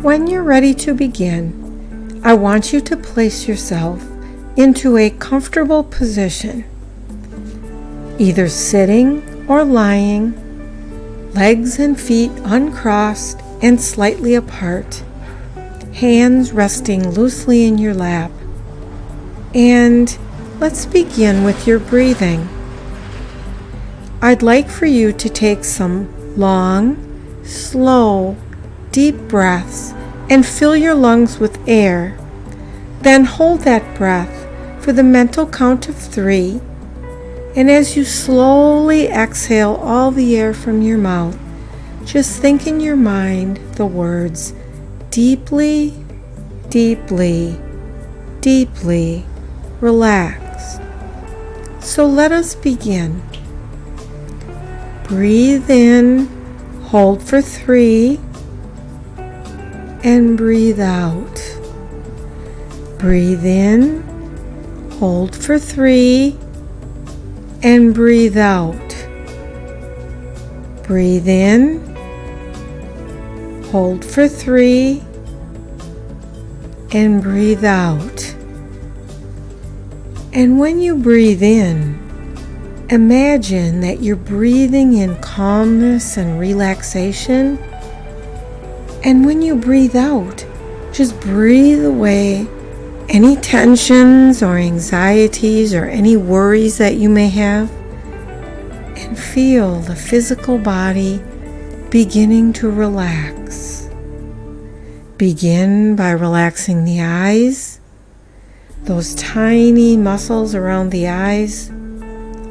When you're ready to begin, I want you to place yourself into a comfortable position, either sitting or lying, legs and feet uncrossed and slightly apart, hands resting loosely in your lap. And let's begin with your breathing. I'd like for you to take some long, slow, deep breaths and fill your lungs with air. Then hold that breath for the mental count of 3. And as you slowly exhale all the air from your mouth, just think in your mind the words deeply, deeply, deeply relaxed. So let us begin. Breathe in, hold for 3, and breathe out. Breathe in, hold for 3, and breathe out. Breathe in, hold for 3, and breathe out. And when you breathe in, imagine that you're breathing in calmness and relaxation. And when you breathe out, just breathe away any tensions or anxieties or any worries that you may have, and feel the physical body beginning to relax. Begin by relaxing the eyes, those tiny muscles around the eyes.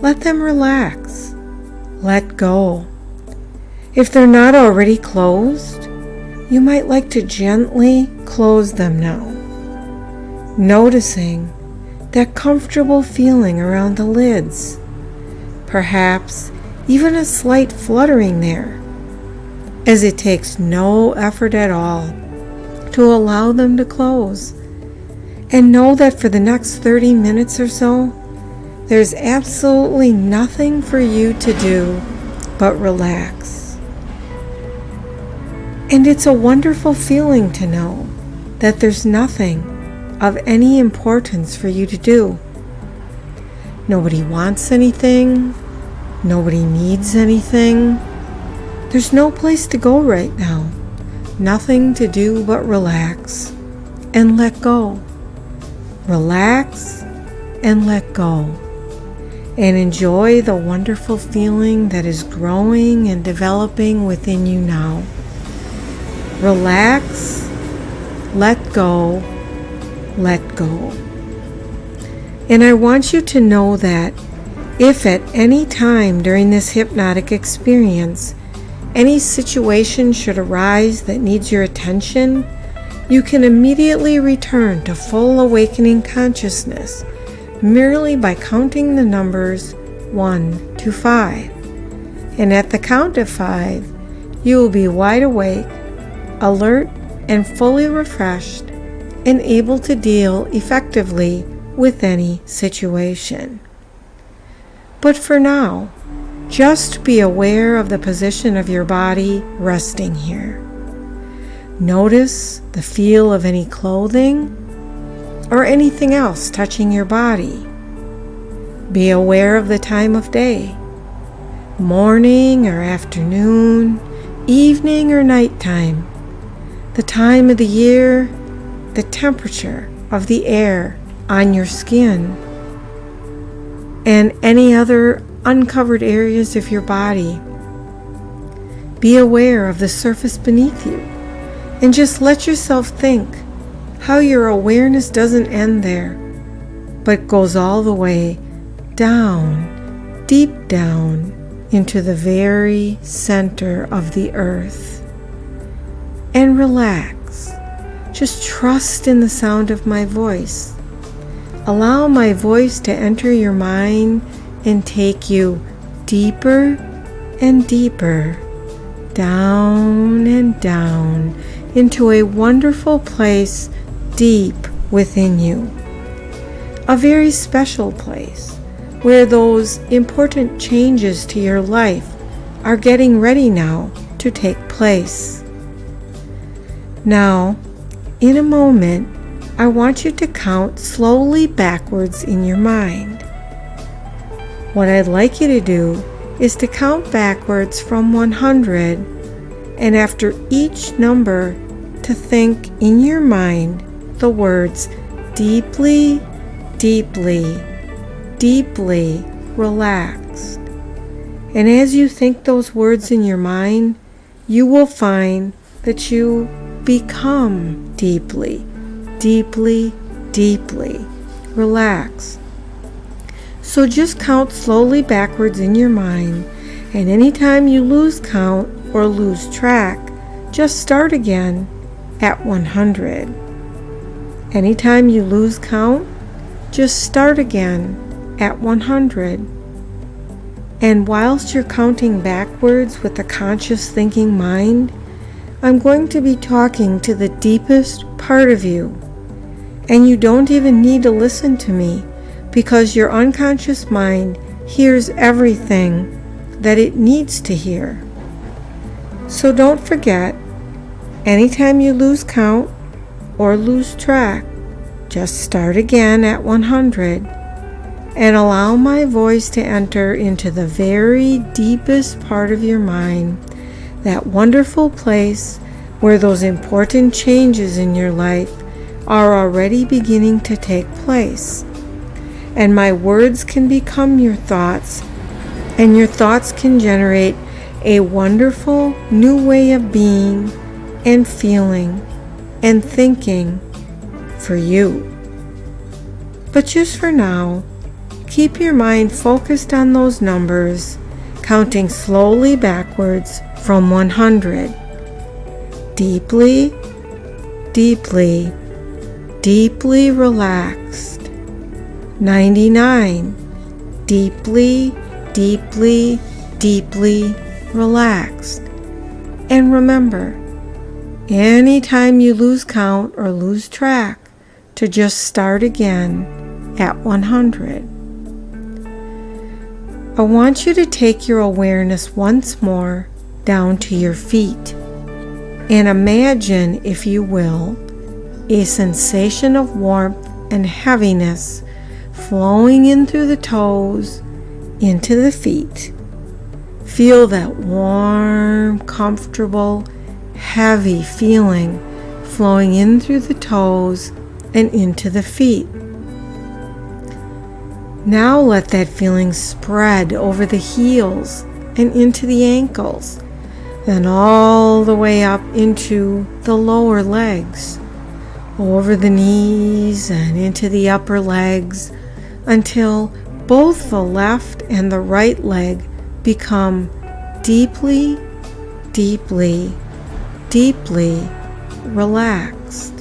Let them relax. Let go. If they're not already closed, you might like to gently close them now, noticing that comfortable feeling around the lids, perhaps even a slight fluttering there, as it takes no effort at all to allow them to close. And know that for the next 30 minutes or so, there's absolutely nothing for you to do but relax. And it's a wonderful feeling to know that there's nothing of any importance for you to do. Nobody wants anything. Nobody needs anything. There's no place to go right now. Nothing to do but relax and let go. Relax and let go. And enjoy the wonderful feeling that is growing and developing within you now. Relax, let go, let go. And I want you to know that if at any time during this hypnotic experience, any situation should arise that needs your attention, you can immediately return to full awakening consciousness merely by counting the numbers 1 to 5. And at the count of 5, you will be wide awake, alert, and fully refreshed, and able to deal effectively with any situation. But for now, just be aware of the position of your body resting here. Notice the feel of any clothing or anything else touching your body. Be aware of the time of day, morning or afternoon, evening or nighttime, the time of the year, the temperature of the air on your skin, and any other uncovered areas of your body. Be aware of the surface beneath you, and just let yourself think how your awareness doesn't end there, but goes all the way down, deep down, into the very center of the earth. And relax. Just trust in the sound of my voice. Allow my voice to enter your mind and take you deeper and deeper, down and down, into a wonderful place deep within you. A very special place where those important changes to your life are getting ready now to take place. Now, in a moment, I want you to count slowly backwards in your mind. What I'd like you to do is to count backwards from 100, and after each number, to think in your mind the words deeply, deeply, deeply relaxed. And as you think those words in your mind, you will find that you become deeply, deeply, deeply relaxed. So just count slowly backwards in your mind, and anytime you lose count or lose track, just start again at 100. Anytime you lose count, just start again at 100. And whilst you're counting backwards with a conscious thinking mind, I'm going to be talking to the deepest part of you. And you don't even need to listen to me, because your unconscious mind hears everything that it needs to hear. So don't forget, anytime you lose count or lose track, just start again at 100 and allow my voice to enter into the very deepest part of your mind, that wonderful place where those important changes in your life are already beginning to take place. And my words can become your thoughts, and your thoughts can generate a wonderful new way of being and feeling and thinking for you. But just for now, keep your mind focused on those numbers, counting slowly backwards from 100. Deeply, deeply, deeply relaxed. 99. Deeply, deeply, deeply relaxed. And remember, anytime you lose count or lose track, to just start again at 100. I want you to take your awareness once more down to your feet and imagine, if you will, a sensation of warmth and heaviness flowing in through the toes into the feet. Feel that warm, comfortable, heavy feeling flowing in through the toes and into the feet. Now let that feeling spread over the heels and into the ankles, then all the way up into the lower legs, over the knees and into the upper legs, until both the left and the right leg become deeply, deeply, deeply relaxed.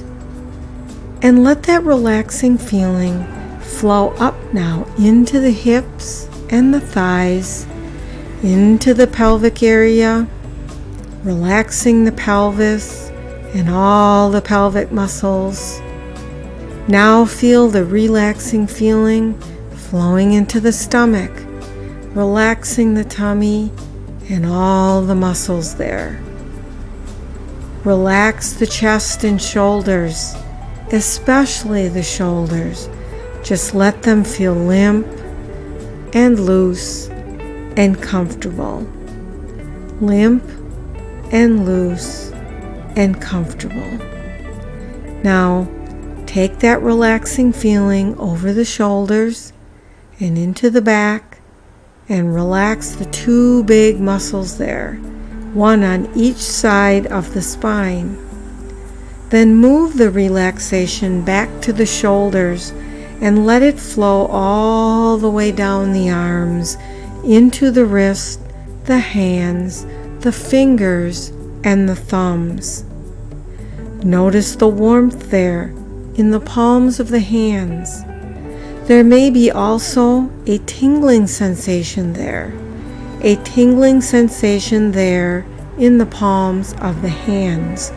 And let that relaxing feeling flow up now into the hips and the thighs, into the pelvic area, relaxing the pelvis and all the pelvic muscles. Now feel the relaxing feeling flowing into the stomach, relaxing the tummy and all the muscles there. Relax the chest and shoulders, especially the shoulders. Just let them feel limp and loose and comfortable. Limp and loose and comfortable. Now, take that relaxing feeling over the shoulders and into the back, and relax the two big muscles there, one on each side of the spine. Then move the relaxation back to the shoulders and let it flow all the way down the arms, into the wrist, the hands, the fingers, and the thumbs. Notice the warmth there in the palms of the hands. There may be also a tingling sensation there, a tingling sensation there in the palms of the hands.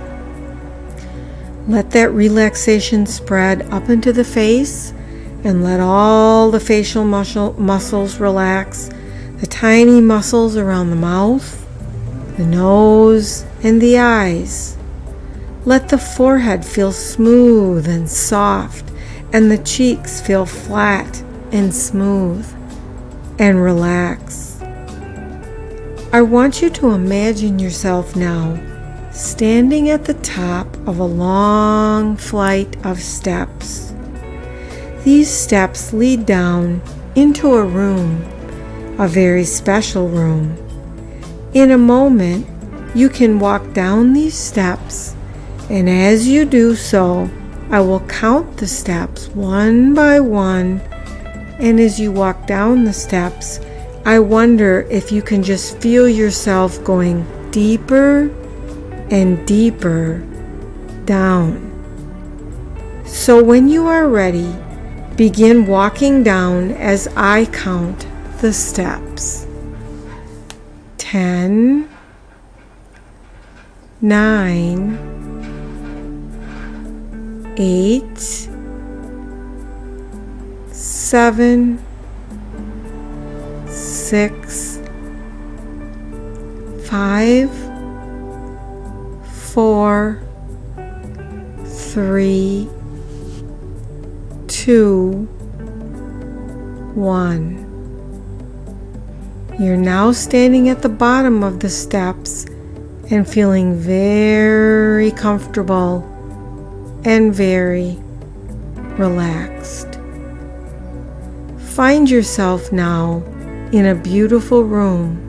Let that relaxation spread up into the face and let all the facial muscles relax, the tiny muscles around the mouth, the nose, and the eyes. Let the forehead feel smooth and soft, and the cheeks feel flat and smooth and relax. I want you to imagine yourself now standing at the top of a long flight of steps. These steps lead down into a room, a very special room. In a moment, you can walk down these steps, and as you do so, I will count the steps one by one, and as you walk down the steps, I wonder if you can just feel yourself going deeper and deeper down. So when you are ready, begin walking down as I count the steps. 10, 9, 8, 7, 6, 5, 4, 3, 2, 1. You're now standing at the bottom of the steps and feeling very comfortable and very relaxed. Find yourself now in a beautiful room.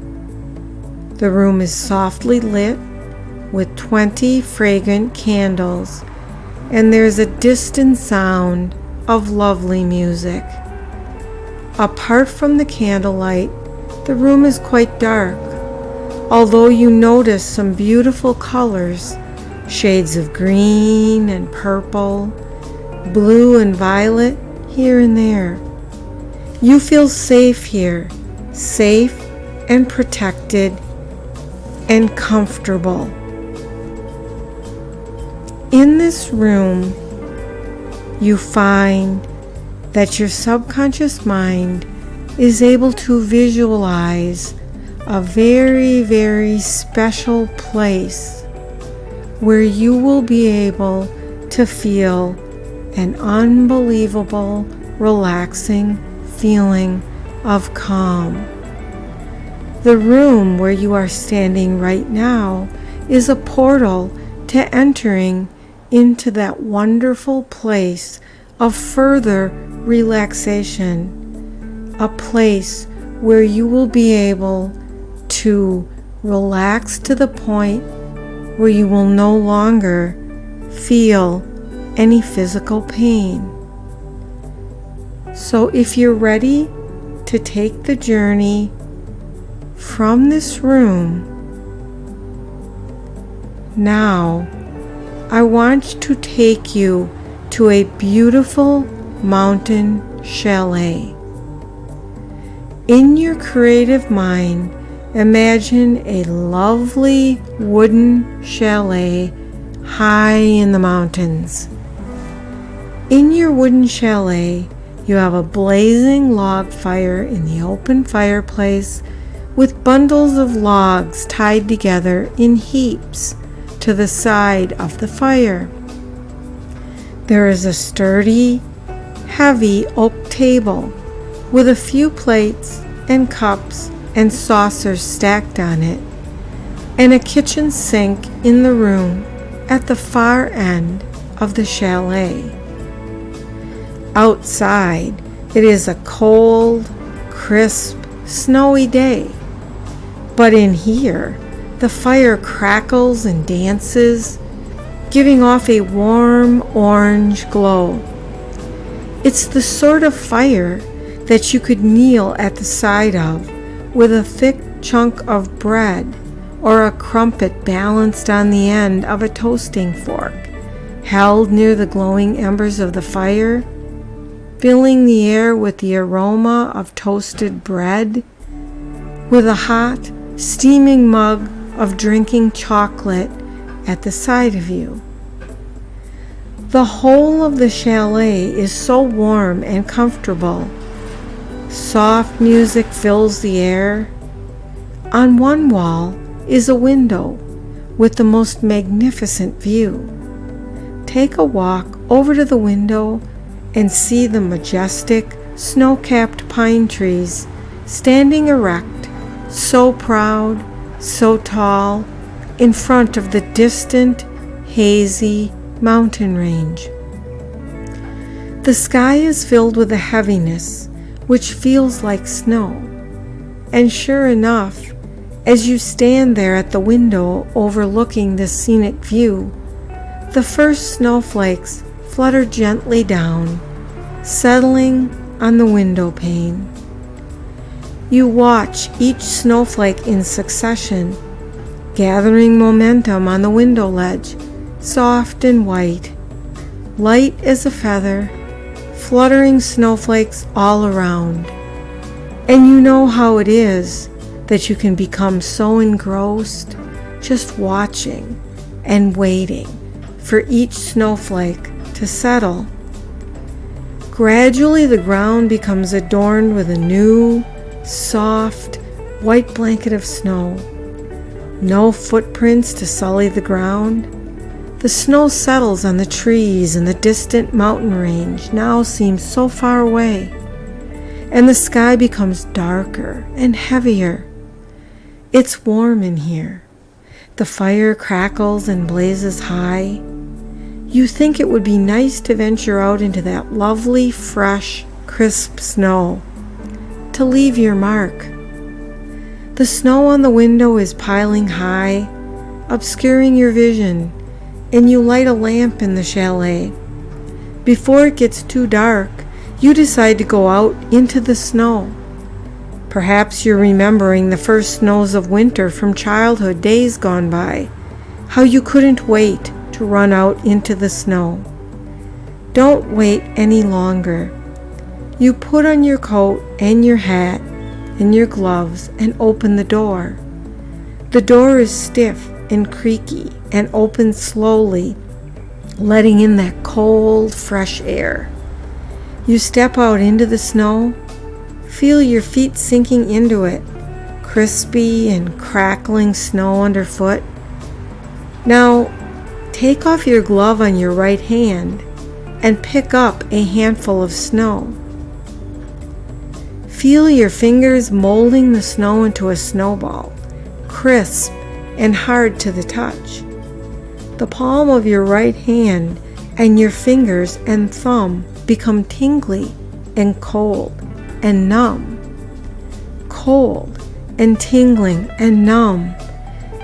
The room is softly lit with 20 fragrant candles, and there's a distant sound of lovely music. Apart from the candlelight, the room is quite dark, although you notice some beautiful colors, shades of green and purple, blue and violet here and there. You feel safe here, safe and protected and comfortable. In this room, you find that your subconscious mind is able to visualize a very, very special place where you will be able to feel an unbelievable, relaxing feeling of calm. The room where you are standing right now is a portal to entering into that wonderful place of further relaxation, a place where you will be able to relax to the point where you will no longer feel any physical pain. So if you're ready to take the journey from this room, now I want to take you to a beautiful mountain chalet. In your creative mind, imagine a lovely wooden chalet high in the mountains. In your wooden chalet, you have a blazing log fire in the open fireplace with bundles of logs tied together in heaps to the side of the fire. There is a sturdy, heavy oak table with a few plates and cups and saucers stacked on it, and a kitchen sink in the room at the far end of the chalet. Outside, it is a cold, crisp, snowy day, but in here, the fire crackles and dances, giving off a warm orange glow. It's the sort of fire that you could kneel at the side of with a thick chunk of bread or a crumpet balanced on the end of a toasting fork, held near the glowing embers of the fire, filling the air with the aroma of toasted bread, with a hot, steaming mug of drinking chocolate at the side of you. The whole of the chalet is so warm and comfortable. Soft music fills the air. On one wall is a window with the most magnificent view. take a walk over to the window and see the majestic, snow-capped pine trees standing erect, so proud, so tall, in front of the distant, hazy mountain range. The sky is filled with a heaviness which feels like snow, and sure enough, as you stand there at the window overlooking this scenic view, the first snowflakes flutter gently down, settling on the window pane. You watch each snowflake in succession, gathering momentum on the window ledge, soft and white, light as a feather, fluttering snowflakes all around. And you know how it is that you can become so engrossed just watching and waiting for each snowflake to settle. Gradually the ground becomes adorned with a new, soft, white blanket of snow. No footprints to sully the ground. The snow settles on the trees, and the distant mountain range now seems so far away, and the sky becomes darker and heavier. It's warm in here. The fire crackles and blazes high. You think it would be nice to venture out into that lovely, fresh, crisp snow, to leave your mark. The snow on the window is piling high, obscuring your vision, and you light a lamp in the chalet. Before it gets too dark, you decide to go out into the snow. Perhaps you're remembering the first snows of winter from childhood days gone by, how you couldn't wait to run out into the snow. Don't wait any longer. You put on your coat and your hat and your gloves and open the door. The door is stiff and creaky and opens slowly, letting in that cold, fresh air. You step out into the snow, feel your feet sinking into it, crispy and crackling snow underfoot. Now, take off your glove on your right hand and pick up a handful of snow. Feel your fingers molding the snow into a snowball, crisp and hard to the touch. The palm of your right hand and your fingers and thumb become tingly and cold and numb. Cold and tingling and numb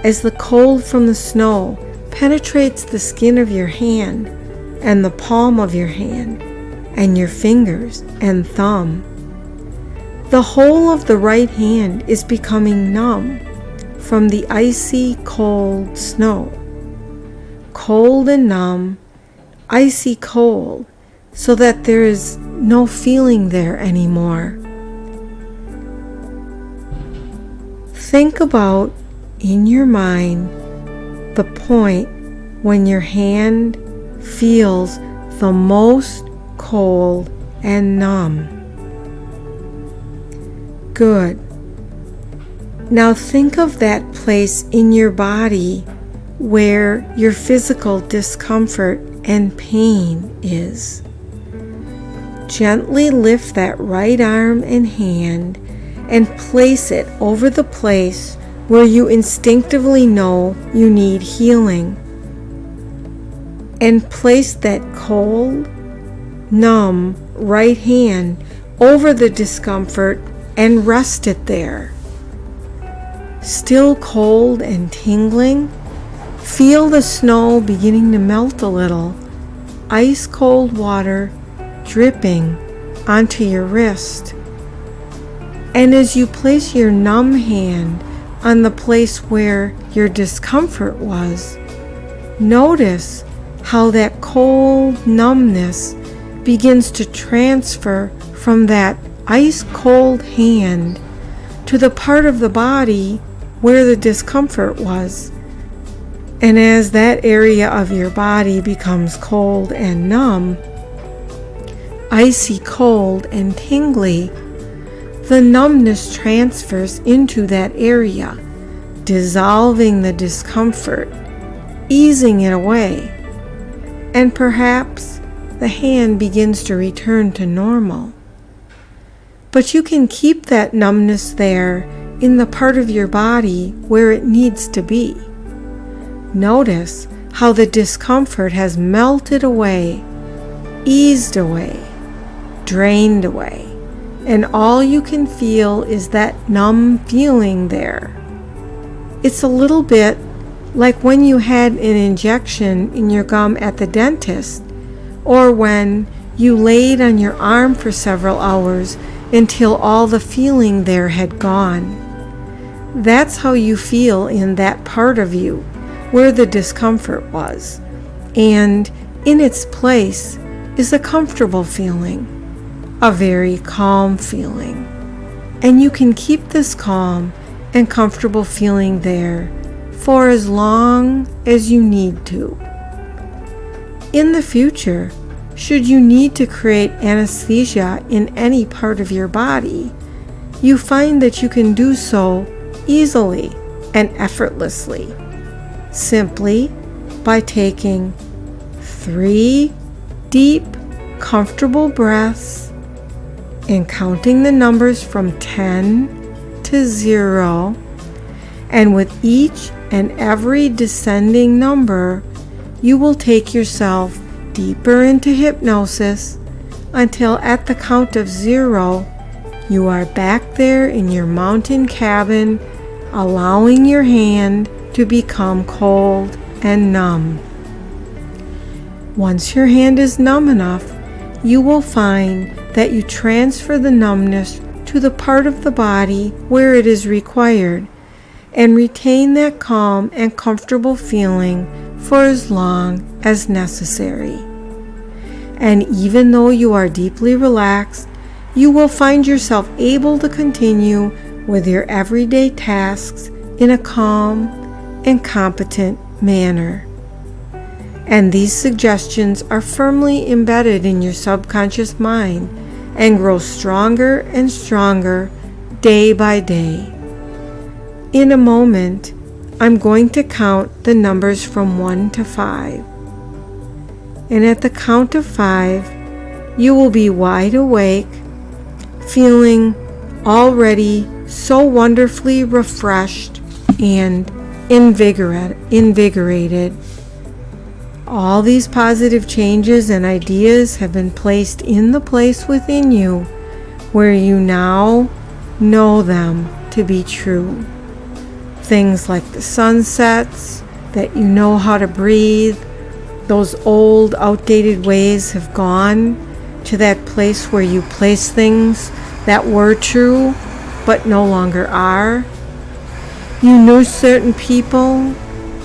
as the cold from the snow penetrates the skin of your hand and the palm of your hand and your fingers and thumb. The whole of the right hand is becoming numb from the icy cold snow. Cold and numb, icy cold, so that there is no feeling there anymore. Think about, in your mind, the point when your hand feels the most cold and numb. Good. Now think of that place in your body where your physical discomfort and pain is. Gently lift that right arm and hand and place it over the place where you instinctively know you need healing. And place that cold, numb right hand over the discomfort and rest it there. Still cold and tingling, feel the snow beginning to melt a little, ice cold water dripping onto your wrist. And as you place your numb hand on the place where your discomfort was, notice how that cold numbness begins to transfer from that ice cold hand to the part of the body where the discomfort was. And as that area of your body becomes cold and numb, icy cold and tingly, the numbness transfers into that area, dissolving the discomfort, easing it away. and perhaps the hand begins to return to normal. But you can keep that numbness there in the part of your body where it needs to be. Notice how the discomfort has melted away, eased away, drained away, and all you can feel is that numb feeling there. It's a little bit like when you had an injection in your gum at the dentist, or when you laid on your arm for several hours until all the feeling there had gone. That's how you feel in that part of you where the discomfort was, and in its place is a comfortable feeling, a very calm feeling. And you can keep this calm and comfortable feeling there for as long as you need to. In the future, should you need to create anesthesia in any part of your body, you find that you can do so easily and effortlessly, simply by taking 3 deep, comfortable breaths and counting the numbers from 10 to 0, and with each and every descending number, you will take yourself deeper into hypnosis until at the count of 0, you are back there in your mountain cabin, allowing your hand to become cold and numb. Once your hand is numb enough, you will find that you transfer the numbness to the part of the body where it is required and retain that calm and comfortable feeling for as long as necessary. And even though you are deeply relaxed, you will find yourself able to continue with your everyday tasks in a calm and competent manner. And these suggestions are firmly embedded in your subconscious mind and grow stronger and stronger day by day. In a moment, I'm going to count the numbers from 1 to 5. And at the count of 5, you will be wide awake, feeling already so wonderfully refreshed and invigorated. All these positive changes and ideas have been placed in the place within you where you now know them to be true. Things like the sunsets, that you know how to breathe, those old, outdated ways have gone to that place where you place things that were true but no longer are. You knew certain people,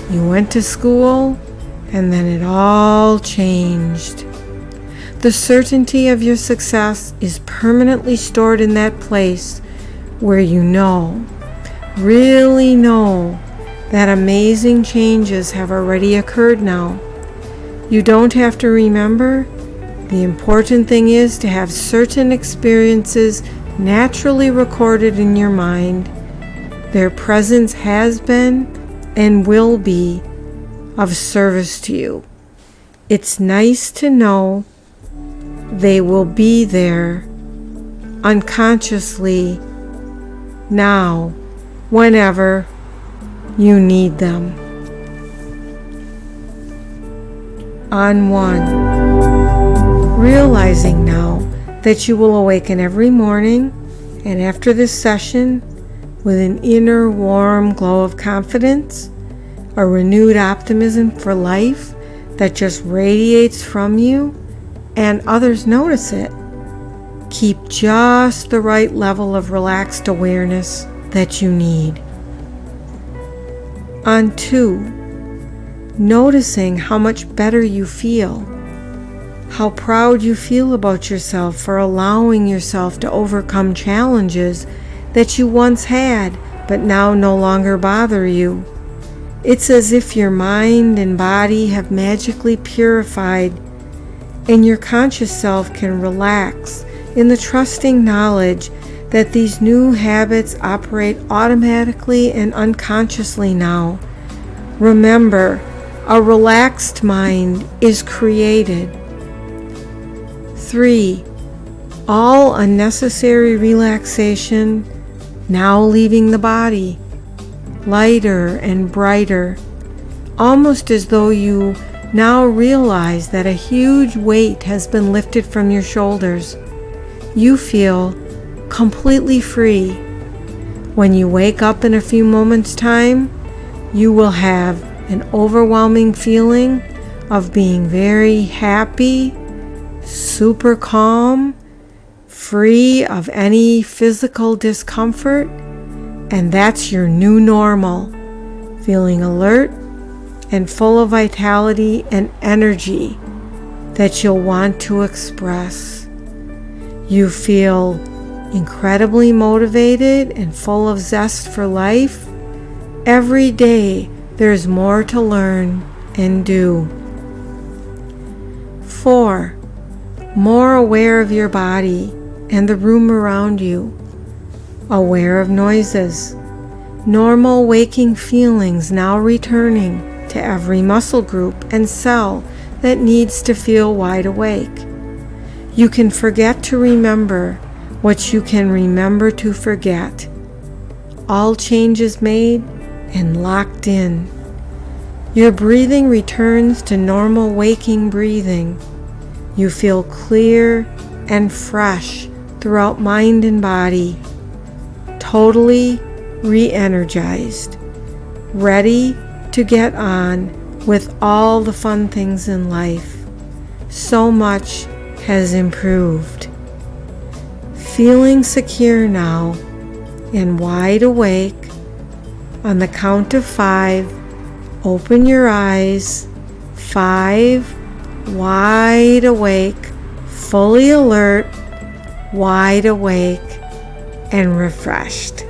you went to school, and then it all changed. The certainty of your success is permanently stored in that place where you know, really know, that amazing changes have already occurred now. You don't have to remember. The important thing is to have certain experiences naturally recorded in your mind. Their presence has been and will be of service to you. It's nice to know they will be there unconsciously now, whenever you need them. On 1, realizing now that you will awaken every morning and after this session with an inner warm glow of confidence, a renewed optimism for life that just radiates from you, and others notice it. Keep just the right level of relaxed awareness that you need. On 2, noticing how much better you feel, how proud you feel about yourself for allowing yourself to overcome challenges that you once had but now no longer bother you. It's as if your mind and body have magically purified, and your conscious self can relax in the trusting knowledge that these new habits operate automatically and unconsciously now. Remember, A relaxed mind is created. 3. All unnecessary relaxation now leaving the body, lighter and brighter, almost as though you now realize that a huge weight has been lifted from your shoulders. You feel completely free. When you wake up in a few moments' time, you will have an overwhelming feeling of being very happy, super calm, free of any physical discomfort, and that's your new normal, feeling alert and full of vitality and energy that you'll want to express. You feel incredibly motivated and full of zest for life. Every day there's more to learn and do. 4. More aware of your body and the room around you. Aware of noises. Normal waking feelings now returning to every muscle group and cell that needs to feel wide awake. You can forget to remember what you can remember to forget. All changes made and locked in. Your breathing returns to normal waking breathing. You feel clear and fresh throughout mind and body, totally re-energized, ready to get on with all the fun things in life. So much has improved. Feeling secure now and wide awake. On the count of 5, open your eyes. 5, wide awake, fully alert, wide awake, and refreshed.